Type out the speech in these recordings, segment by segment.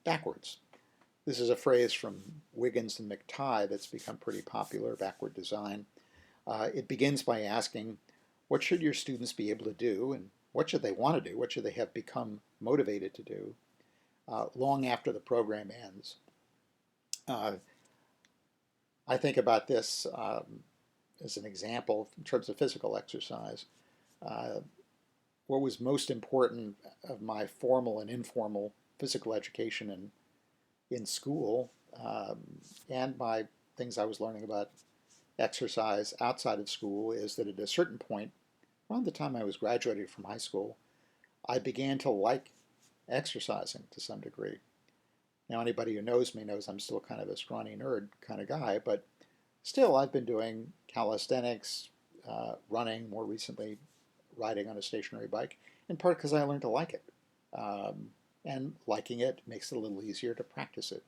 backwards. This is a phrase from Wiggins and McTighe that's become pretty popular, backward design. It begins by asking, what should your students be able to do, and what should they want to do? What should they have become motivated to do long after the program ends? Uh, I think about this as an example in terms of physical exercise. Uh, what was most important of my formal and informal physical education in school, and my things I was learning about exercise outside of school, is that at a certain point, around the time I was graduating from high school, I began to like exercising to some degree. Now, anybody who knows me knows I'm still kind of a scrawny nerd kind of guy, but still, I've been doing calisthenics, running, more recently, riding on a stationary bike, in part because I learned to like it. Um, and liking it makes it a little easier to practice it.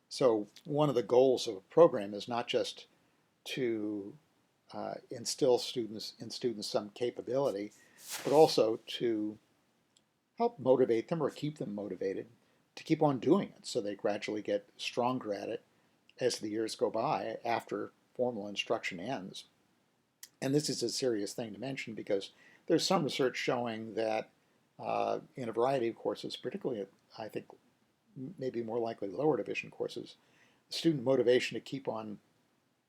So, one of the goals of a program is not just to instill in students some capability, but also to help motivate them or keep them motivated to keep on doing it so they gradually get stronger at it as the years go by after formal instruction ends. And this is a serious thing to mention because there's some research showing that in a variety of courses, particularly I think maybe more likely lower division courses, student motivation to keep on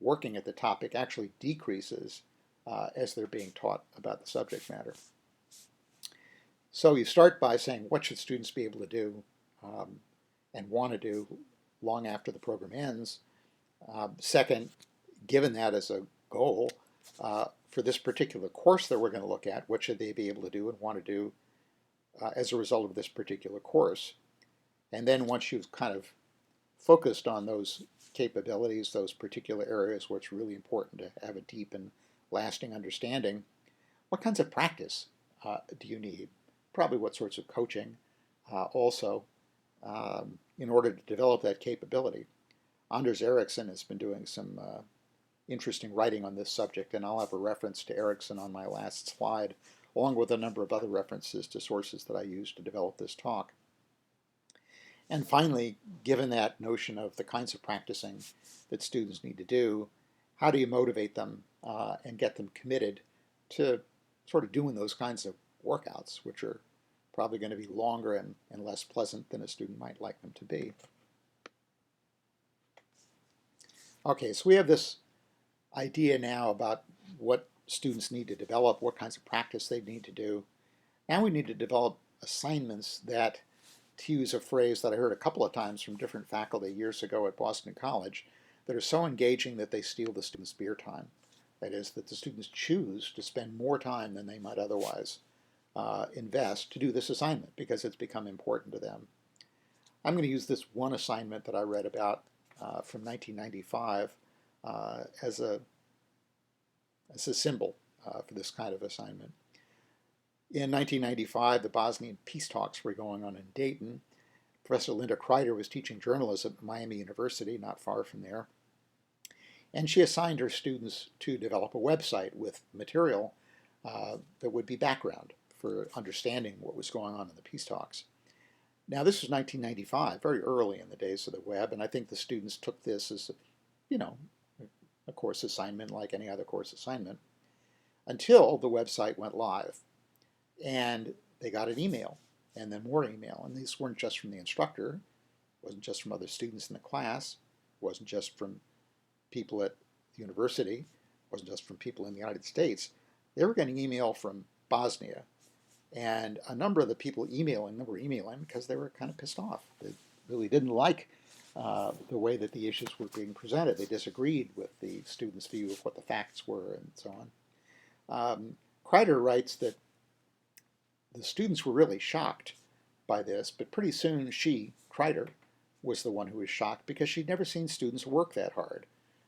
working at the topic actually decreases as they're being taught about the subject matter. So you start by saying, what should students be able to do um, and want to do long after the program ends? Second, given that as a goal, for this particular course that we're going to look at, what should they be able to do and want to do as a result of this particular course? And then once you've kind of focused on those capabilities, those particular areas where it's really important to have a deep and lasting understanding, what kinds of practice do you need? Probably what sorts of coaching also in order to develop that capability. Anders Ericsson has been doing some interesting writing on this subject, and I'll have a reference to Ericsson on my last slide, along with a number of other references to sources that I used to develop this talk. And finally, given that notion of the kinds of practicing that students need to do, how do you motivate them and get them committed to sort of doing those kinds of workouts, which are probably going to be longer and less pleasant than a student might like them to be. Okay, so we have this idea now about what students need to develop, what kinds of practice they need to do. Now we need to develop assignments that, to use a phrase that I heard a couple of times from different faculty years ago at Boston College, that are so engaging that they steal the students' beer time. That is, that the students choose to spend more time than they might otherwise invest to do this assignment because it's become important to them. I'm going to use this one assignment that I read about from 1995 as a symbol for this kind of assignment. In 1995, the Bosnian peace talks were going on in Dayton. Professor Linda Kreider was teaching journalism at Miami University, not far from there. And she assigned her students to develop a website with material that would be background for understanding what was going on in the peace talks. Now, this was 1995, very early in the days of the web, and I think the students took this as, a course assignment like any other course assignment, until the website went live. And they got an email, and then more email. And these weren't just from the instructor, it wasn't just from other students in the class, it wasn't just from people at the university, it wasn't just from people in the United States. They were getting email from Bosnia. And a number of the people emailing them were emailing because they were kind of pissed off. They really didn't like the way that the issues were being presented. They disagreed with the students' view of what the facts were and so on. Kreider writes that the students were really shocked by this, but pretty soon she, Kreider, was the one who was shocked because she'd never seen students work that hard.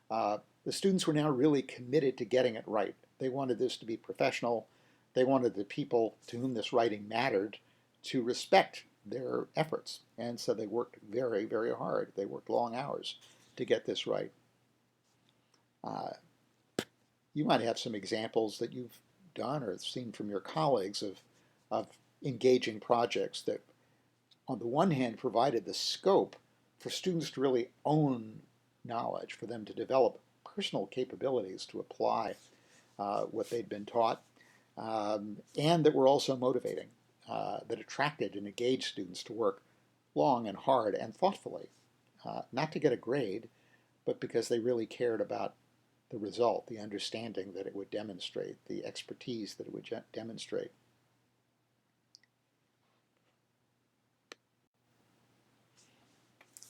The students were now really committed to getting it right. They wanted this to be professional. They wanted the people to whom this writing mattered to respect their efforts. And so they worked very, very hard. They worked long hours to get this right. You might have some examples that you've done or seen from your colleagues of engaging projects that on the one hand, provided the scope for students to really own knowledge, for them to develop personal capabilities to apply what they'd been taught, and that were also motivating, that attracted and engaged students to work long and hard and thoughtfully, not to get a grade, but because they really cared about the result, the understanding that it would demonstrate, the expertise that it would demonstrate.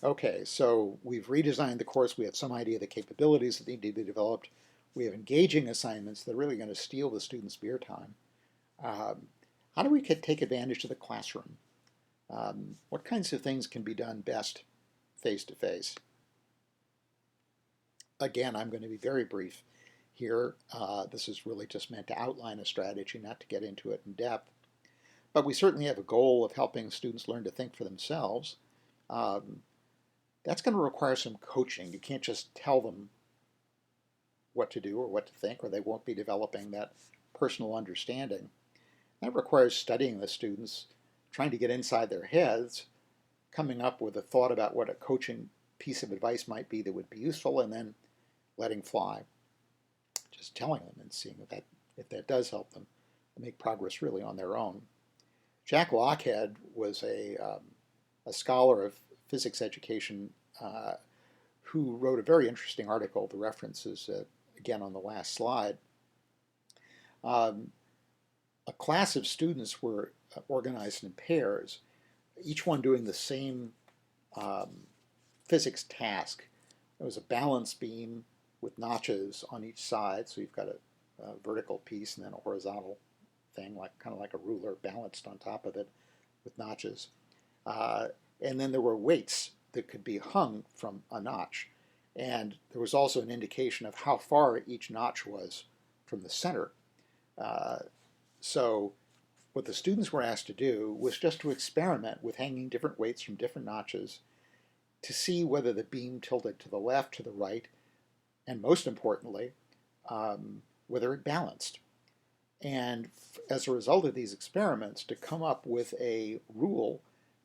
Okay, so we've redesigned the course. We have some idea of the capabilities that need to be developed. We have engaging assignments that are really going to steal the students' spare time. How do we take advantage of the classroom? What kinds of things can be done best face-to-face? Again, I'm going to be very brief here. This is really just meant to outline a strategy, not to get into it in depth. But we certainly have a goal of helping students learn to think for themselves. That's going to require some coaching. You can't just tell them what to do or what to think, or they won't be developing that personal understanding. That requires studying the students, trying to get inside their heads, coming up with a thought about what a coaching piece of advice might be that would be useful, and then letting fly. Just telling them and seeing if that does help them make progress really on their own. Jack Lochhead was a scholar of physics education who wrote a very interesting article. The reference is again on the last slide. A class of students were organized in pairs, each one doing the same physics task. It was a balance beam with notches on each side, so you've got a vertical piece and then a horizontal thing, kind of like a ruler balanced on top of it with notches. And then there were weights that could be hung from a notch. And there was also an indication of how far each notch was from the center. So what the students were asked to do was just to experiment with hanging different weights from different notches to see whether the beam tilted to the left, to the right, and most importantly, whether it balanced. And as a result of these experiments, to come up with a rule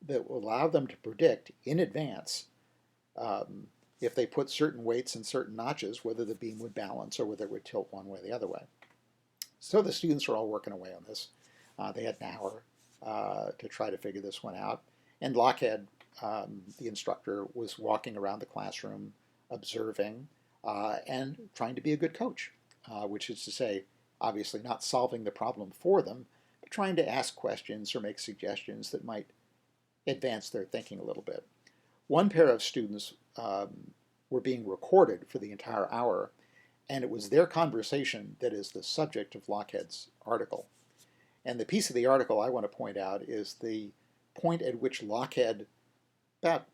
that will allow them to predict in advance if they put certain weights in certain notches, whether the beam would balance or whether it would tilt one way or the other way. So the students were all working away on this. They had an hour to try to figure this one out. And Lochhead, the instructor, was walking around the classroom, observing, and trying to be a good coach, which is to say, obviously not solving the problem for them, but trying to ask questions or make suggestions that might advance their thinking a little bit. One pair of students were being recorded for the entire hour, and it was their conversation that is the subject of Lochhead's article. And the piece of the article I want to point out is the point at which Lochhead, about,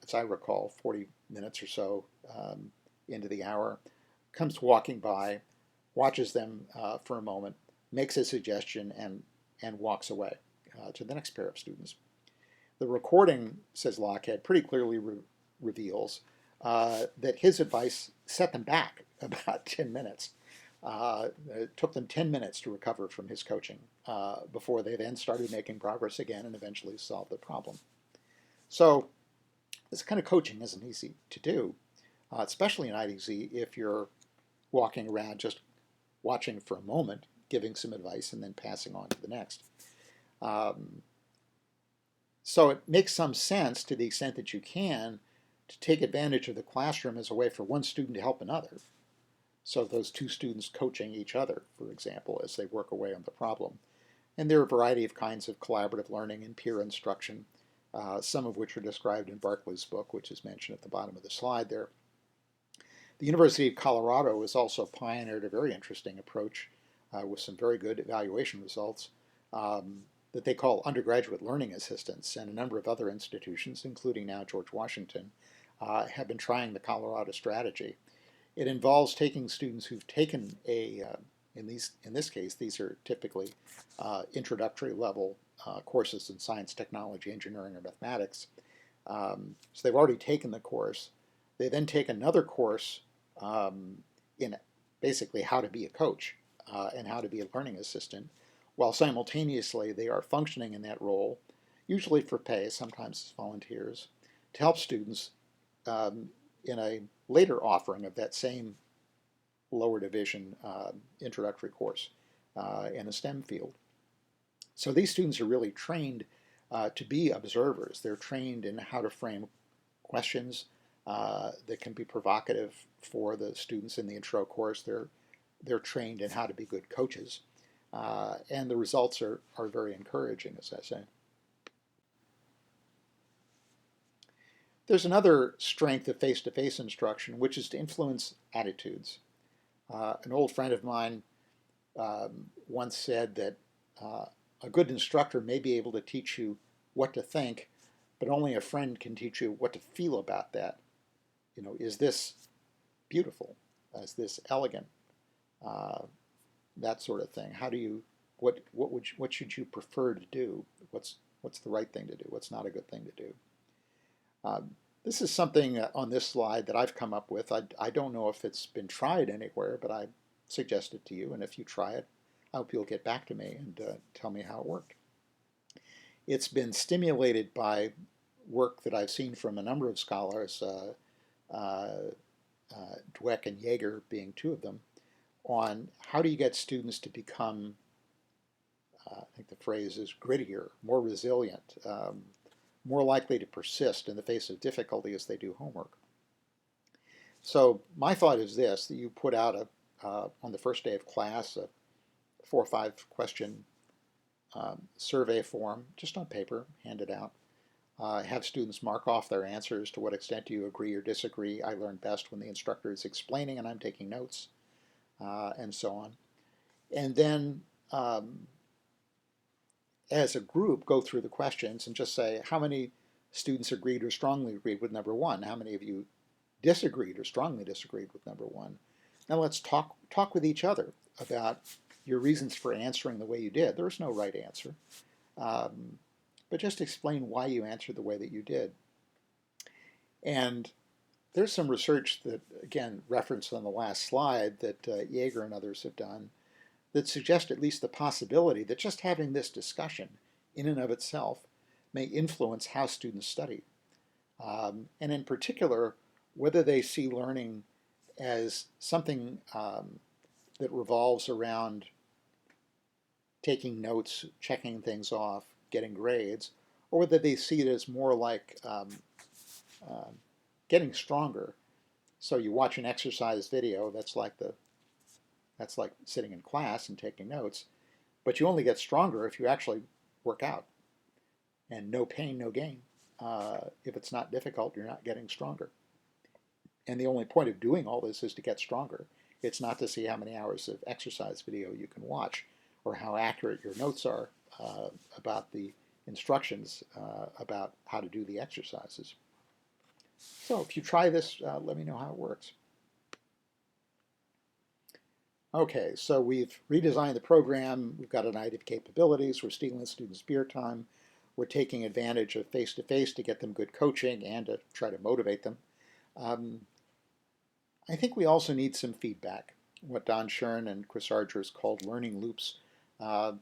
as I recall, 40 minutes or so into the hour, comes walking by, watches them for a moment, makes a suggestion, and walks away to the next pair of students. The recording, says Lochhead, pretty clearly reveals that his advice set them back about 10 minutes. It took them 10 minutes to recover from his coaching before they then started making progress again and eventually solved the problem. So this kind of coaching isn't easy to do, especially not easy if you're walking around just watching for a moment, giving some advice, and then passing on to the next. So it makes some sense, to the extent that you can, to take advantage of the classroom as a way for one student to help another. So those two students coaching each other, for example, as they work away on the problem. And there are a variety of kinds of collaborative learning and peer instruction, some of which are described in Barclay's book, which is mentioned at the bottom of the slide there. The University of Colorado has also pioneered a very interesting approach with some very good evaluation results that they call undergraduate learning assistants, and a number of other institutions, including now George Washington, have been trying the Colorado strategy. It involves taking students who've taken in this case, these are typically introductory level courses in science, technology, engineering, or mathematics. So they've already taken the course. They then take another course in basically how to be a coach and how to be a learning assistant, while simultaneously they are functioning in that role usually for pay, sometimes as volunteers, to help students in a later offering of that same lower division introductory course in a STEM field. So these students are really trained to be observers. They're trained in how to frame questions that can be provocative for the students in the intro course. They're trained in how to be good coaches. And the results are very encouraging, as I say. There's another strength of face-to-face instruction, which is to influence attitudes. An old friend of mine once said that a good instructor may be able to teach you what to think, but only a friend can teach you what to feel about that. You know, is this beautiful? Is this elegant? That sort of thing. How do you, what should you prefer to do? What's the right thing to do? What's not a good thing to do? This is something on this slide that I've come up with. I don't know if it's been tried anywhere, but I suggest it to you. And if you try it, I hope you'll get back to me and tell me how it worked. It's been stimulated by work that I've seen from a number of scholars, Dweck and Jaeger being two of them, on how do you get students to become, I think the phrase is grittier, more resilient, more likely to persist in the face of difficulty as they do homework. So my thought is this, that you put out on the first day of class a 4 or 5 question survey form, just on paper, hand it out. Have students mark off their answers. To what extent do you agree or disagree? I learn best when the instructor is explaining and I'm taking notes, and so on. And then as a group, go through the questions and just say how many students agreed or strongly agreed with number 1. How many of you disagreed or strongly disagreed with number 1? Now let's talk with each other about your reasons for answering the way you did. There's no right answer, but just explain why you answered the way that you did. And there's some research that, again, referenced on the last slide that Jaeger and others have done that suggest at least the possibility that just having this discussion in and of itself may influence how students study. And in particular, whether they see learning as something that revolves around taking notes, checking things off, getting grades, or whether they see it as more like getting stronger. So you watch an exercise video, that's like sitting in class and taking notes, but you only get stronger if you actually work out. And no pain, no gain. If it's not difficult, you're not getting stronger. And the only point of doing all this is to get stronger. It's not to see how many hours of exercise video you can watch or how accurate your notes are about the instructions about how to do the exercises. So if you try this, let me know how it works. Okay, so we've redesigned the program. We've got an idea of capabilities. We're stealing students' spare time. We're taking advantage of face-to-face to get them good coaching and to try to motivate them. I think we also need some feedback, what Don Shern and Chris Argers called learning loops.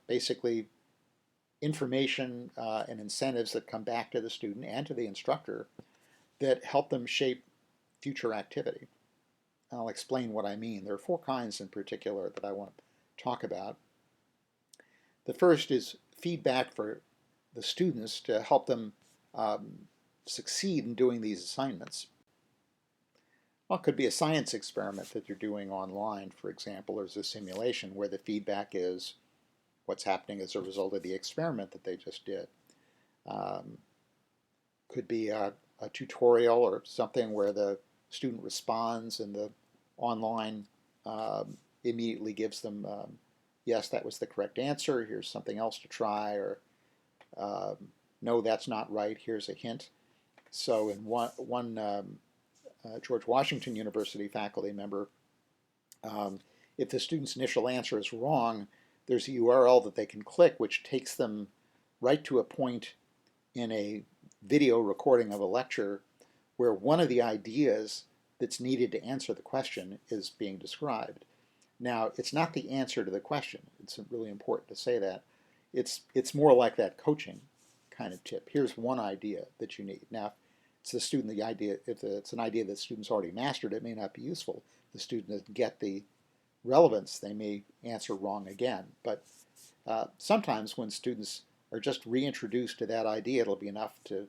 Basically, information and incentives that come back to the student and to the instructor that help them shape future activity. I'll explain what I mean. There are 4 kinds in particular that I want to talk about. The first is feedback for the students to help them succeed in doing these assignments. Well, it could be a science experiment that you're doing online, for example, or as a simulation where the feedback is what's happening as a result of the experiment that they just did. Could be a tutorial or something where the student responds and the online immediately gives them, yes, that was the correct answer, here's something else to try, or no, that's not right, here's a hint. So in one George Washington University faculty member, if the student's initial answer is wrong, there's a URL that they can click which takes them right to a point in a video recording of a lecture where one of the ideas that's needed to answer the question is being described. Now, it's not the answer to the question. It's really important to say that. It's more like that coaching kind of tip. Here's one idea that you need. Now, if it's the student, the idea, if it's an idea that the student's already mastered, it may not be useful. If the student doesn't get the relevance, they may answer wrong again. But sometimes when students are just reintroduced to that idea, it'll be enough to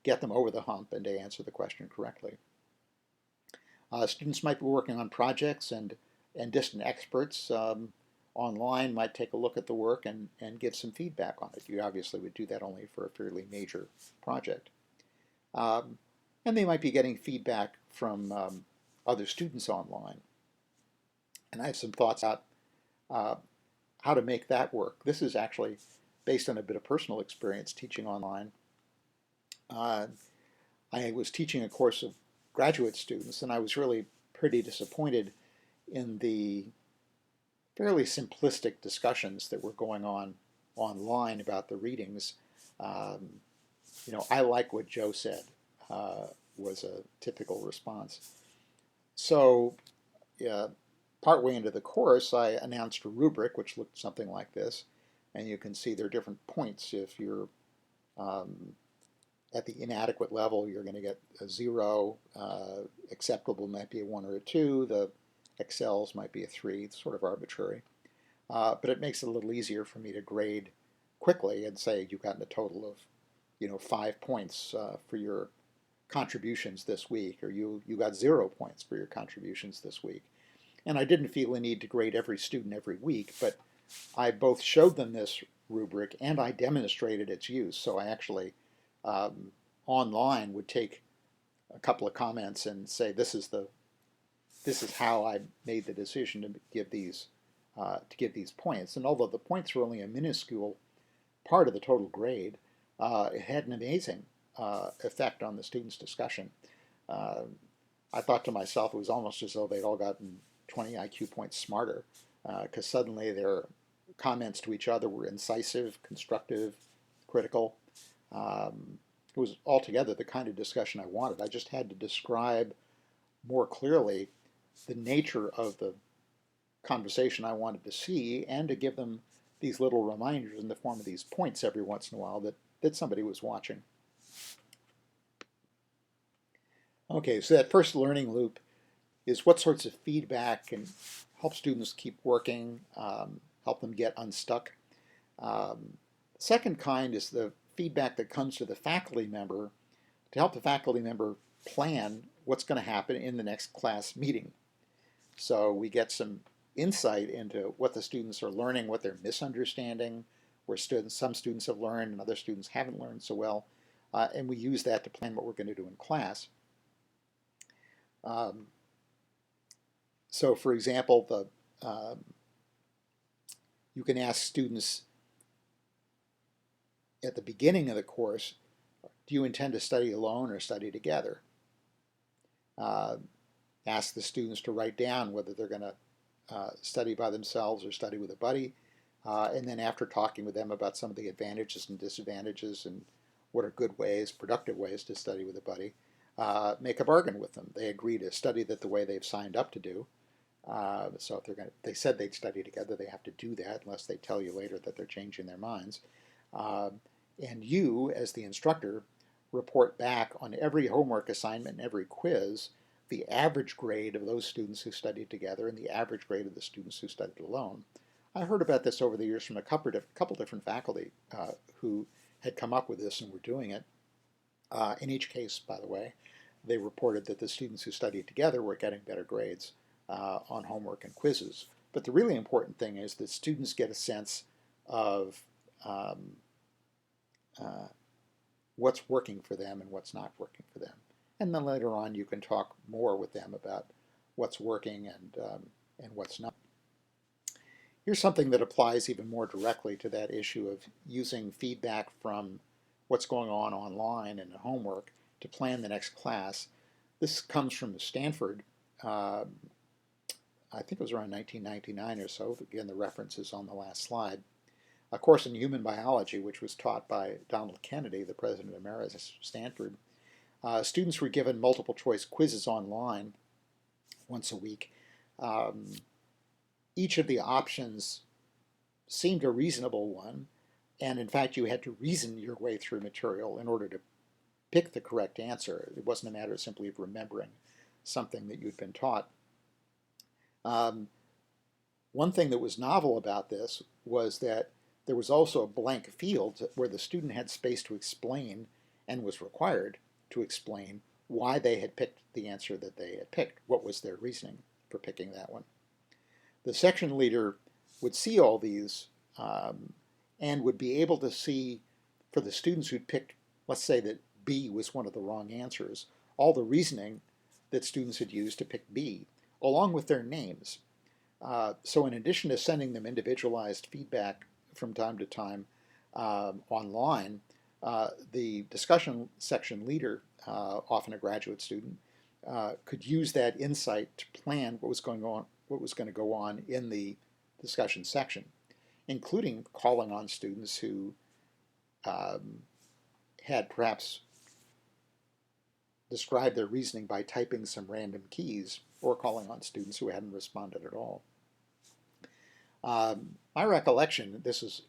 get them over the hump and to answer the question correctly. Students might be working on projects, and distant experts online might take a look at the work and give some feedback on it. You obviously would do that only for a fairly major project. And they might be getting feedback from other students online. And I have some thoughts about how to make that work. This is actually based on a bit of personal experience teaching online. I was teaching a course of graduate students, and I was really pretty disappointed in the fairly simplistic discussions that were going on online about the readings. I like what Joe said was a typical response. So partway into the course, I announced a rubric which looked something like this. And you can see there are different points. If you're at the inadequate level, you're going to get a 0. Acceptable might be a 1 or a 2. The excels might be a 3. It's sort of arbitrary. But it makes it a little easier for me to grade quickly and say you've gotten a total of 5 points for your contributions this week, or you got 0 points for your contributions this week. And I didn't feel a need to grade every student every week, but I both showed them this rubric and I demonstrated its use. So I actually online would take a couple of comments and say this is how I made the decision to give these points. And although the points were only a minuscule part of the total grade, it had an amazing effect on the students' discussion. I thought to myself it was almost as though they'd all gotten 20 IQ points smarter, because suddenly their comments to each other were incisive, constructive, critical. It was altogether the kind of discussion I wanted. I just had to describe more clearly the nature of the conversation I wanted to see, and to give them these little reminders in the form of these points every once in a while that somebody was watching. Okay, so that first learning loop is what sorts of feedback can help students keep working, help them get unstuck. The second kind is the feedback that comes to the faculty member to help the faculty member plan what's going to happen in the next class meeting. So we get some insight into what the students are learning, what they're misunderstanding, where some students have learned and other students haven't learned so well, and we use that to plan what we're going to do in class. So for example, you can ask students at the beginning of the course, do you intend to study alone or study together? Ask the students to write down whether they're going to study by themselves or study with a buddy. And then after talking with them about some of the advantages and disadvantages and what are good ways, productive ways to study with a buddy, make a bargain with them. They agree to study that the way they've signed up to do. So if they said they'd study together, they have to do that unless they tell you later that they're changing their minds. And you, as the instructor, report back on every homework assignment and every quiz the average grade of those students who studied together and the average grade of the students who studied alone. I heard about this over the years from a couple different faculty who had come up with this and were doing it. In each case, by the way, they reported that the students who studied together were getting better grades on homework and quizzes. But the really important thing is that students get a sense of what's working for them and what's not working for them. And then later on you can talk more with them about what's working and what's not. Here's something that applies even more directly to that issue of using feedback from what's going on online and homework to plan the next class. This comes from Stanford. I think it was around 1999 or so. Again, the reference is on the last slide. A course in human biology, which was taught by Donald Kennedy, the president emeritus of Stanford. Students were given multiple choice quizzes online once a week. Each of the options seemed a reasonable one, And in fact, you had to reason your way through material in order to pick the correct answer. It wasn't a matter simply of remembering something that you'd been taught. Um, One thing that was novel about this was that there was also a blank field where the student had space to explain and was required to explain why they had picked the answer that they had picked. What was their reasoning for picking that one? The section leader would see all these and would be able to see, for the students who'd picked, let's say that B was one of the wrong answers, all the reasoning that students had used to pick B, along with their names. So in addition to sending them individualized feedback from time to time online, the discussion section leader, often a graduate student, could use that insight to plan what was going to go on in the discussion section, including calling on students who had perhaps described their reasoning by typing some random keys, or calling on students who hadn't responded at all. My recollection, this is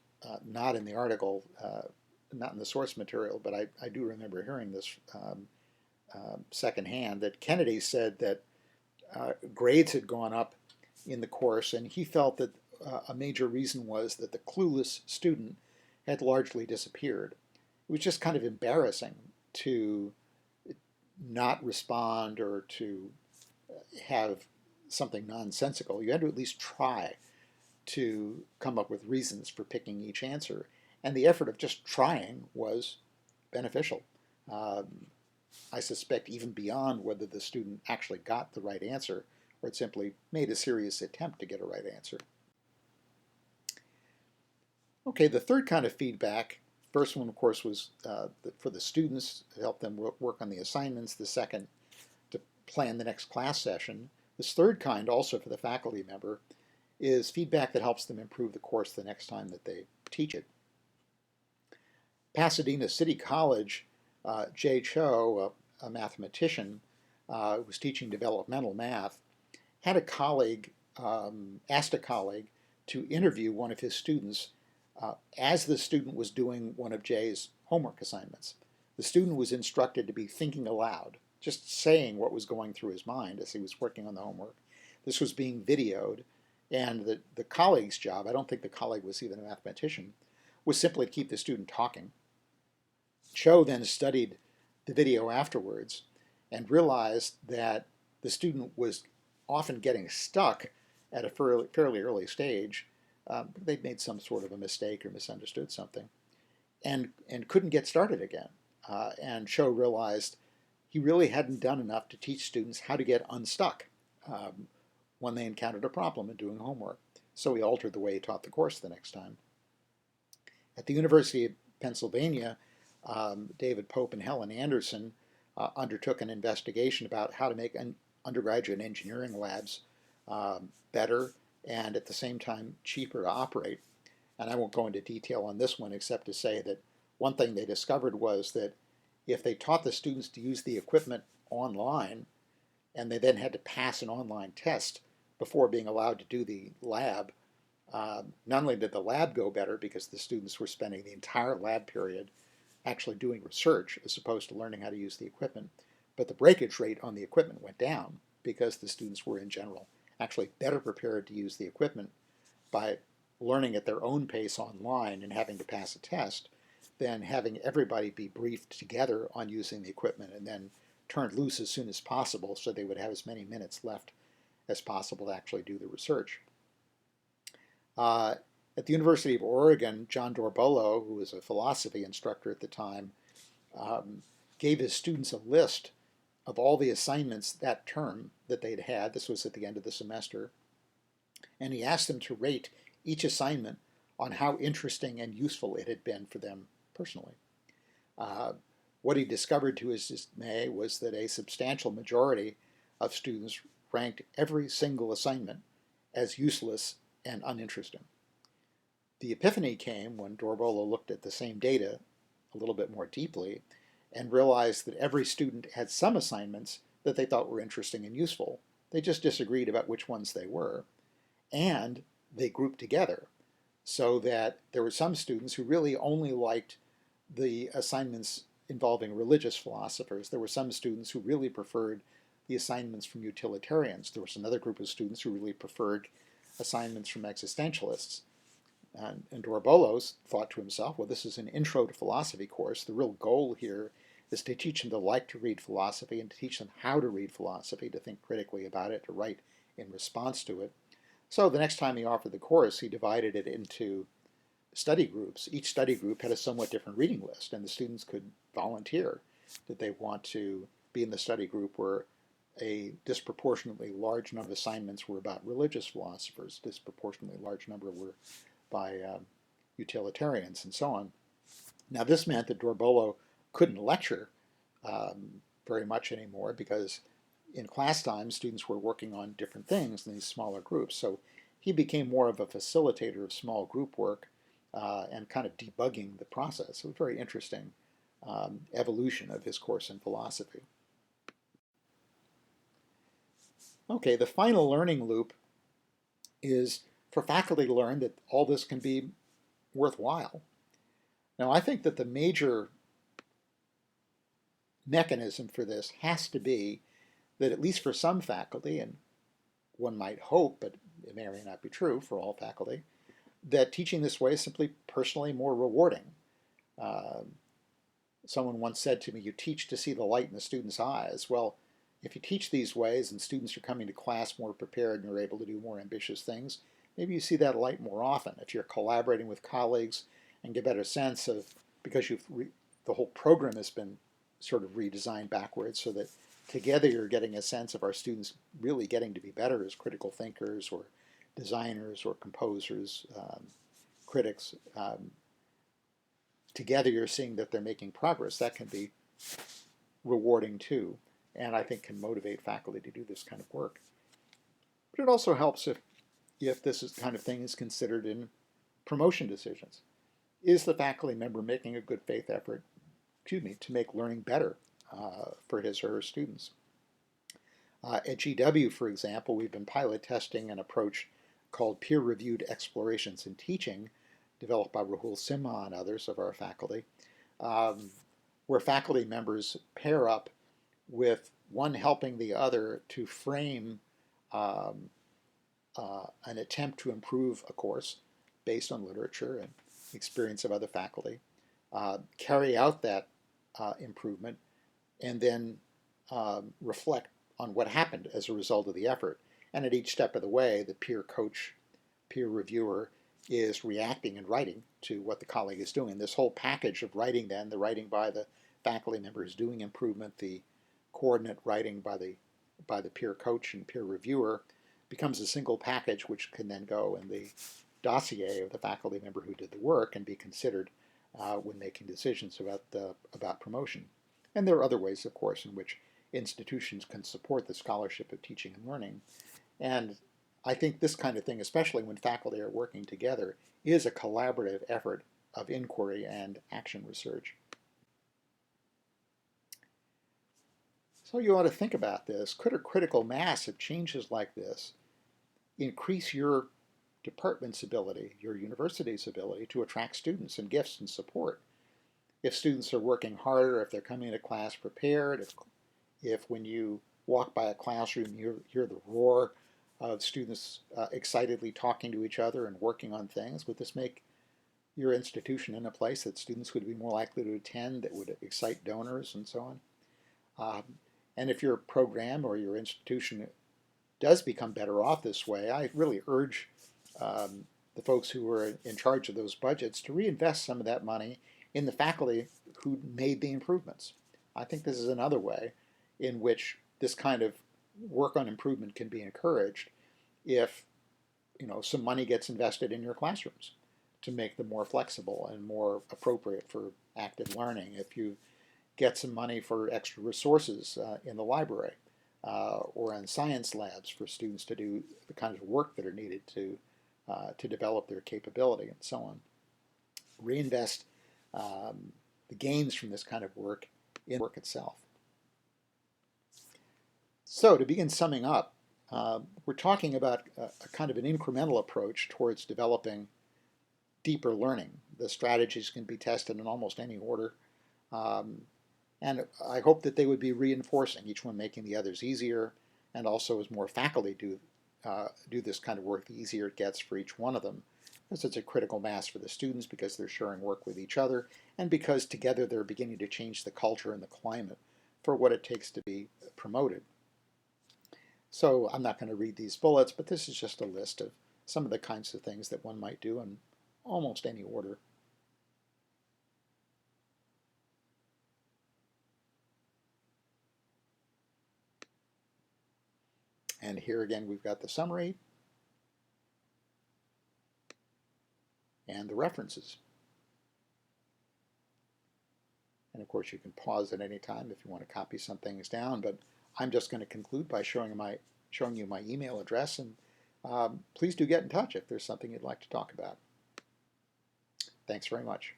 not in the article, not in the source material, but I do remember hearing this secondhand, that Kennedy said that grades had gone up in the course, and he felt that a major reason was that the clueless student had largely disappeared. It was just kind of embarrassing to not respond or to have something nonsensical. You had to at least try to come up with reasons for picking each answer. And the effort of just trying was beneficial. I suspect even beyond whether the student actually got the right answer or it simply made a serious attempt to get a right answer. Okay, the third kind of feedback, first one of course was for the students to help them work on the assignments, the second to plan the next class session. This third kind, also for the faculty member, is feedback that helps them improve the course the next time that they teach it. Pasadena City College, Jay Cho, a mathematician who was teaching developmental math, had a colleague, asked a colleague to interview one of his students as the student was doing one of Jay's homework assignments. The student was instructed to be thinking aloud, just saying what was going through his mind as he was working on the homework. This was being videoed, and the colleague's job, I don't think the colleague was even a mathematician, was simply to keep the student talking. Cho then studied the video afterwards and realized that the student was often getting stuck at a fairly early stage. They'd made some sort of a mistake or misunderstood something and couldn't get started again. And Cho realized he really hadn't done enough to teach students how to get unstuck when they encountered a problem in doing homework. So he altered the way he taught the course the next time. At the University of Pennsylvania, David Pope and Helen Anderson undertook an investigation about how to make undergraduate engineering labs better and at the same time cheaper to operate. And I won't go into detail on this one except to say that one thing they discovered was that if they taught the students to use the equipment online and they then had to pass an online test before being allowed to do the lab, not only did the lab go better because the students were spending the entire lab period actually doing research as opposed to learning how to use the equipment, but the breakage rate on the equipment went down because the students were in general actually better prepared to use the equipment by learning at their own pace online and having to pass a test than having everybody be briefed together on using the equipment and then turned loose as soon as possible so they would have as many minutes left as possible to actually do the research. At the University of Oregon, John Dorbolo, who was a philosophy instructor at the time, gave his students a list of all the assignments that term that they'd had. This was at the end of the semester. And he asked them to rate each assignment on how interesting and useful it had been for them personally. What he discovered to his dismay was that a substantial majority of students ranked every single assignment as useless and uninteresting. The epiphany came when Dorbolo looked at the same data a little bit more deeply and realized that every student had some assignments that they thought were interesting and useful. They just disagreed about which ones they were, and they grouped together. so that there were some students who really only liked the assignments involving religious philosophers. There were some students who really preferred the assignments from utilitarians. There was another group of students who really preferred assignments from existentialists. And Dorbolos thought to himself, well, this is an intro to philosophy course. The real goal here is to teach them to like to read philosophy and to teach them how to read philosophy, to think critically about it, to write in response to it. So the next time he offered the course, he divided it into study groups. Each study group had a somewhat different reading list, and the students could volunteer that they want to be in the study group where a disproportionately large number of assignments were about religious philosophers, disproportionately large number were by utilitarians, and so on. Now, this meant that Dorbolo couldn't lecture very much anymore because in class time, students were working on different things in these smaller groups. So he became more of a facilitator of small group work and kind of debugging the process. It was a very interesting evolution of his course in philosophy. Okay, the final learning loop is for faculty to learn that all this can be worthwhile. Now, I think that the major mechanism for this has to be that, at least for some faculty, and one might hope, but it may or may not be true for all faculty, that teaching this way is simply personally more rewarding. Uh, Someone once said to me, you teach to see the light in the student's eyes. Well, if you teach these ways and students are coming to class more prepared and are able to do more ambitious things, maybe you see that light more often. If you're collaborating with colleagues and get a better sense of, because the whole program has been sort of redesigned backwards so that together you're getting a sense of our students really getting to be better as critical thinkers or designers or composers, critics. Together you're seeing that they're making progress. That can be rewarding too, and I think can motivate faculty to do this kind of work. But it also helps if this kind of thing is considered in promotion decisions. Is the faculty member making a good faith effort, to make learning better for his or her students? At GW, for example, we've been pilot testing an approach called peer-reviewed explorations in teaching, developed by Rahul Simha and others of our faculty, where faculty members pair up with one helping the other to frame an attempt to improve a course based on literature and experience of other faculty, carry out that improvement, and then reflect on what happened as a result of the effort. And at each step of the way, the peer coach, peer reviewer is reacting and writing to what the colleague is doing. This whole package of writing then, the writing by the faculty members doing improvement, the coordinate writing by the peer coach and peer reviewer becomes a single package which can then go in the dossier of the faculty member who did the work and be considered when making decisions about promotion. And there are other ways, of course, in which institutions can support the scholarship of teaching and learning. And I think this kind of thing, especially when faculty are working together, is a collaborative effort of inquiry and action research. So you ought to think about this. Could a critical mass of changes like this increase your department's ability, your university's ability to attract students and gifts and support? If students are working harder, if they're coming to class prepared, if when you walk by a classroom you hear the roar of students excitedly talking to each other and working on things, would this make your institution in a place that students would be more likely to attend, that would excite donors and so on? And if your program or your institution does become better off this way, I really urge the folks who are in charge of those budgets to reinvest some of that money in the faculty who made the improvements. I think this is another way in which this kind of work on improvement can be encouraged if some money gets invested in your classrooms to make them more flexible and more appropriate for active learning. If you get some money for extra resources in the library or in science labs for students to do the kinds of work that are needed to develop their capability and so on. Reinvest the gains from this kind of work in work itself. So to begin summing up, we're talking about a kind of an incremental approach towards developing deeper learning. The strategies can be tested in almost any order. Um, and I hope that they would be reinforcing, each one making the others easier, and also as more faculty do this kind of work, the easier it gets for each one of them. Because it's a critical mass for the students, because they're sharing work with each other, and because together they're beginning to change the culture and the climate for what it takes to be promoted. So I'm not going to read these bullets, but this is just a list of some of the kinds of things that one might do in almost any order. And here again, we've got the summary and the references. And of course, you can pause at any time if you want to copy some things down, but I'm just going to conclude by showing you my email address, and please do get in touch if there's something you'd like to talk about. Thanks very much.